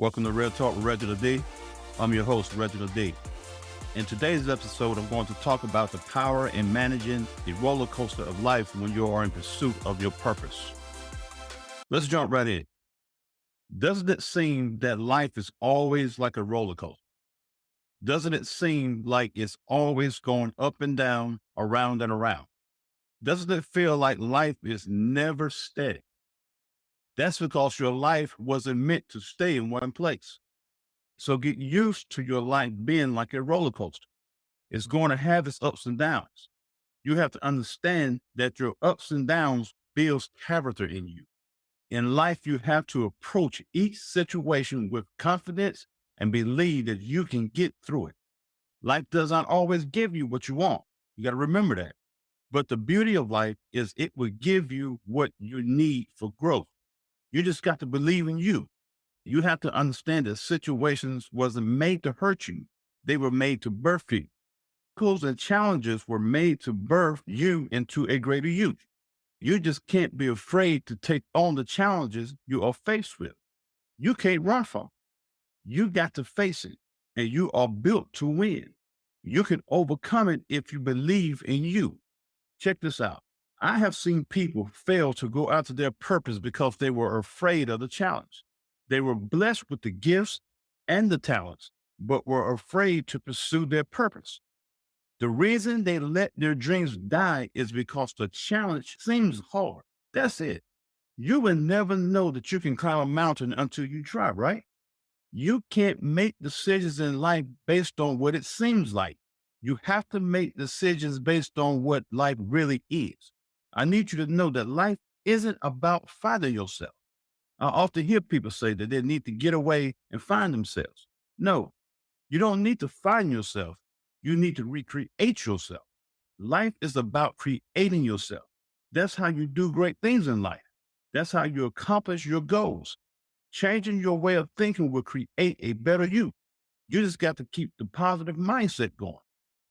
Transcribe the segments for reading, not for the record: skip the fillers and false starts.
Welcome to Real Talk with Reginald D. I'm your host, Reginald D. In today's episode, I'm going to talk about the power in managing the roller coaster of life when you are in pursuit of your purpose. Let's jump right in. Doesn't it seem that life is always like a roller coaster? Doesn't it seem like it's always going up and down, around and around? Doesn't it feel like life is never steady? That's because your life wasn't meant to stay in one place. So get used to your life being like a roller coaster. It's going to have its ups and downs. You have to understand that your ups and downs builds character in you. In life, you have to approach each situation with confidence and believe that you can get through it. Life does not always give you what you want. You got to remember that. But the beauty of life is it will give you what you need for growth. You just got to believe in you. You have to understand that situations wasn't made to hurt you. They were made to birth you. Obstacles and challenges were made to birth you into a greater you. You just can't be afraid to take on the challenges you are faced with. You can't run from it. You got to face it, and you are built to win. You can overcome it if you believe in you. Check this out. I have seen people fail to go after their purpose because they were afraid of the challenge. They were blessed with the gifts and the talents, but were afraid to pursue their purpose. The reason they let their dreams die is because the challenge seems hard. That's it. You will never know that you can climb a mountain until you try, right? You can't make decisions in life based on what it seems like. You have to make decisions based on what life really is. I need you to know that life isn't about finding yourself. I often hear people say that they need to get away and find themselves. No, you don't need to find yourself. You need to recreate yourself. Life is about creating yourself. That's how you do great things in life. That's how you accomplish your goals. Changing your way of thinking will create a better you. You just got to keep the positive mindset going.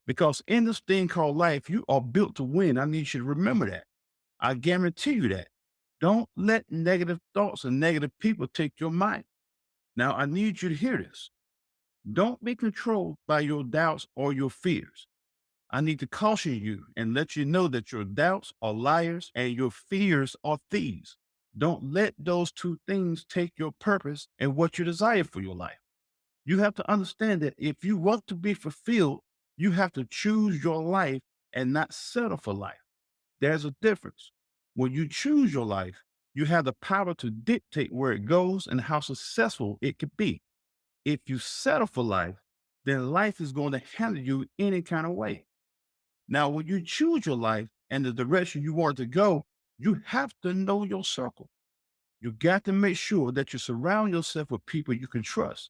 Because in this thing called life, you are built to win. I need you to remember that. I guarantee you that. Don't let negative thoughts and negative people take your mind. Now, I need you to hear this. Don't be controlled by your doubts or your fears. I need to caution you and let you know that your doubts are liars and your fears are thieves. Don't let those two things take your purpose and what you desire for your life. You have to understand that if you want to be fulfilled, you have to choose your life and not settle for life. There's a difference. When you choose your life, you have the power to dictate where it goes and how successful it could be. If you settle for life, then life is going to handle you any kind of way. Now, when you choose your life and the direction you want to go, you have to know your circle. You got to make sure that you surround yourself with people you can trust.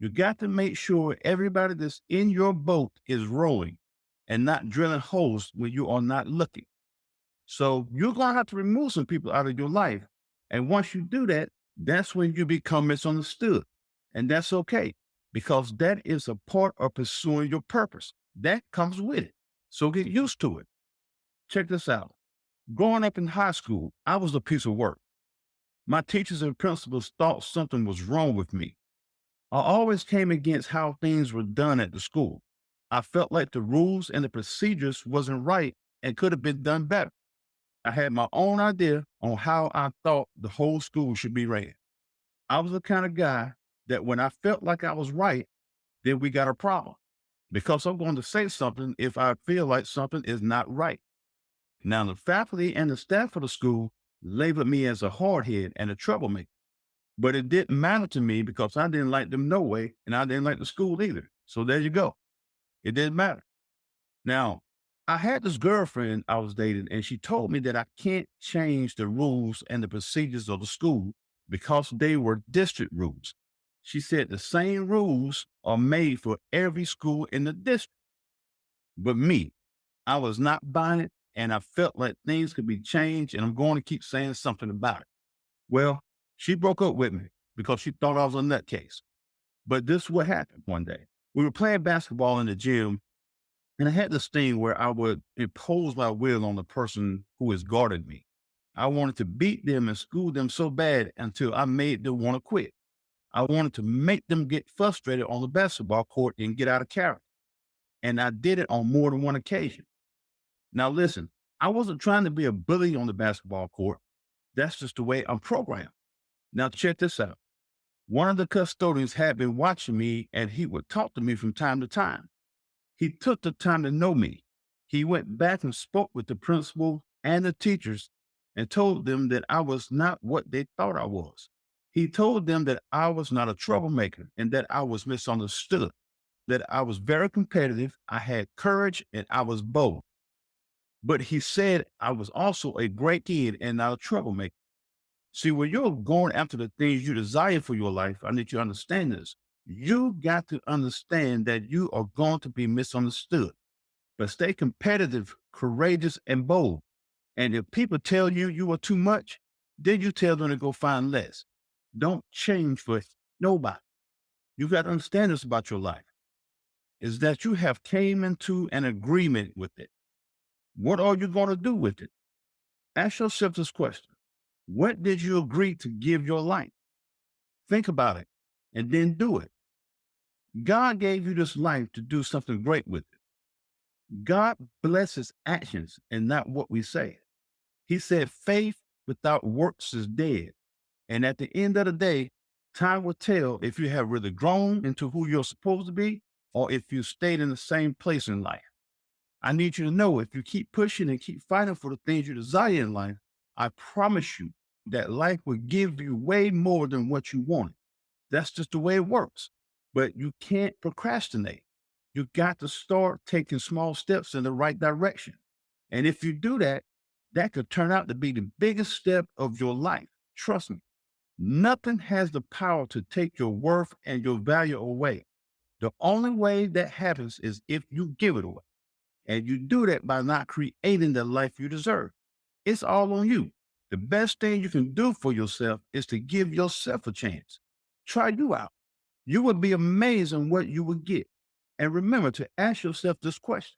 You got to make sure everybody that's in your boat is rowing and not drilling holes when you are not looking. So you're going to have to remove some people out of your life. And once you do that, that's when you become misunderstood. And that's okay, because that is a part of pursuing your purpose. That comes with it. So get used to it. Check this out. Growing up in high school, I was a piece of work. My teachers and principals thought something was wrong with me. I always came against how things were done at the school. I felt like the rules and the procedures wasn't right and could have been done better. I had my own idea on how I thought the whole school should be ran. I was the kind of guy that when I felt like I was right, then we got a problem, because I'm going to say something if I feel like something is not right. Now, the faculty and the staff of the school labeled me as a hardhead and a troublemaker, but it didn't matter to me because I didn't like them no way, and I didn't like the school either. So there you go. It didn't matter. Now, I had this girlfriend I was dating, and she told me that I can't change the rules and the procedures of the school because they were district rules. She said the same rules are made for every school in the district. But me, I was not buying it, and I felt like things could be changed, and I'm going to keep saying something about it. Well, she broke up with me because she thought I was a nutcase. But this is what happened one day. We were playing basketball in the gym, and I had this thing where I would impose my will on the person who is guarding me. I wanted to beat them and school them so bad until I made them want to quit. I wanted to make them get frustrated on the basketball court and get out of character. And I did it on more than one occasion. Now, listen, I wasn't trying to be a bully on the basketball court. That's just the way I'm programmed. Now, check this out. One of the custodians had been watching me and he would talk to me from time to time. He took the time to know me. He went back and spoke with the principal and the teachers and told them that I was not what they thought I was. He told them that I was not a troublemaker and that I was misunderstood, that I was very competitive, I had courage, and I was bold. But he said I was also a great kid and not a troublemaker. See, when you're going after the things you desire for your life, I need you to understand this. You got to understand that you are going to be misunderstood, but stay competitive, courageous, and bold. And if people tell you you are too much, then you tell them to go find less. Don't change for nobody. You got to understand this about your life, is that you have came into an agreement with it. What are you going to do with it? Ask yourself this question. What did you agree to give your life? Think about it and then do it. God gave you this life to do something great with it. God blesses actions and not what we say. He said faith without works is dead. And at the end of the day, time will tell if you have really grown into who you're supposed to be or if you stayed in the same place in life. I need you to know if you keep pushing and keep fighting for the things you desire in life, I promise you that life will give you way more than what you wanted. That's just the way it works. But you can't procrastinate. You got to start taking small steps in the right direction. And if you do that, that could turn out to be the biggest step of your life. Trust me. Nothing has the power to take your worth and your value away. The only way that happens is if you give it away. And you do that by not creating the life you deserve. It's all on you. The best thing you can do for yourself is to give yourself a chance. Try you out. You would be amazed at what you would get. And remember to ask yourself this question.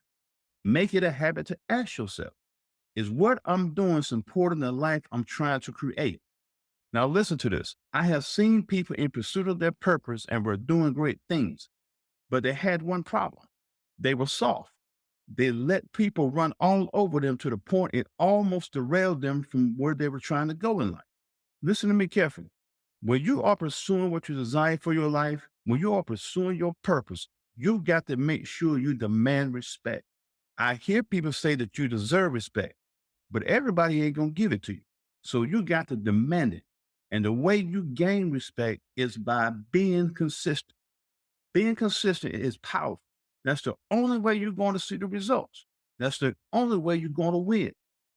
Make it a habit to ask yourself, is what I'm doing supporting the life I'm trying to create? Now listen to this. I have seen people in pursuit of their purpose and were doing great things, but they had one problem. They were soft. They let people run all over them to the point it almost derailed them from where they were trying to go in life. Listen to me carefully. When you are pursuing what you desire for your life, when you are pursuing your purpose, you got to make sure you demand respect. I hear people say that you deserve respect, but everybody ain't going to give it to you. So you got to demand it. And the way you gain respect is by being consistent. Being consistent is powerful. That's the only way you're going to see the results. That's the only way you're going to win.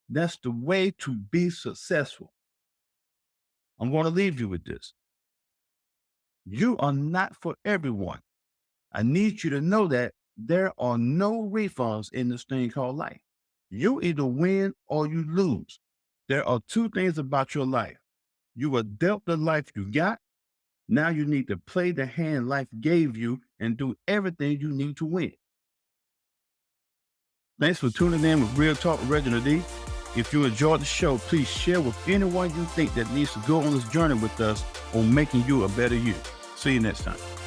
That's the way to be successful. I'm going to leave you with this. You are not for everyone. I need you to know that there are no refunds in this thing called life. You either win or you lose. There are two things about your life. You were dealt the life you got. Now you need to play the hand life gave you and do everything you need to win. Thanks for tuning in with Real Talk with Reginald D. If you enjoyed the show, please share with anyone you think that needs to go on this journey with us on making you a better you. See you next time.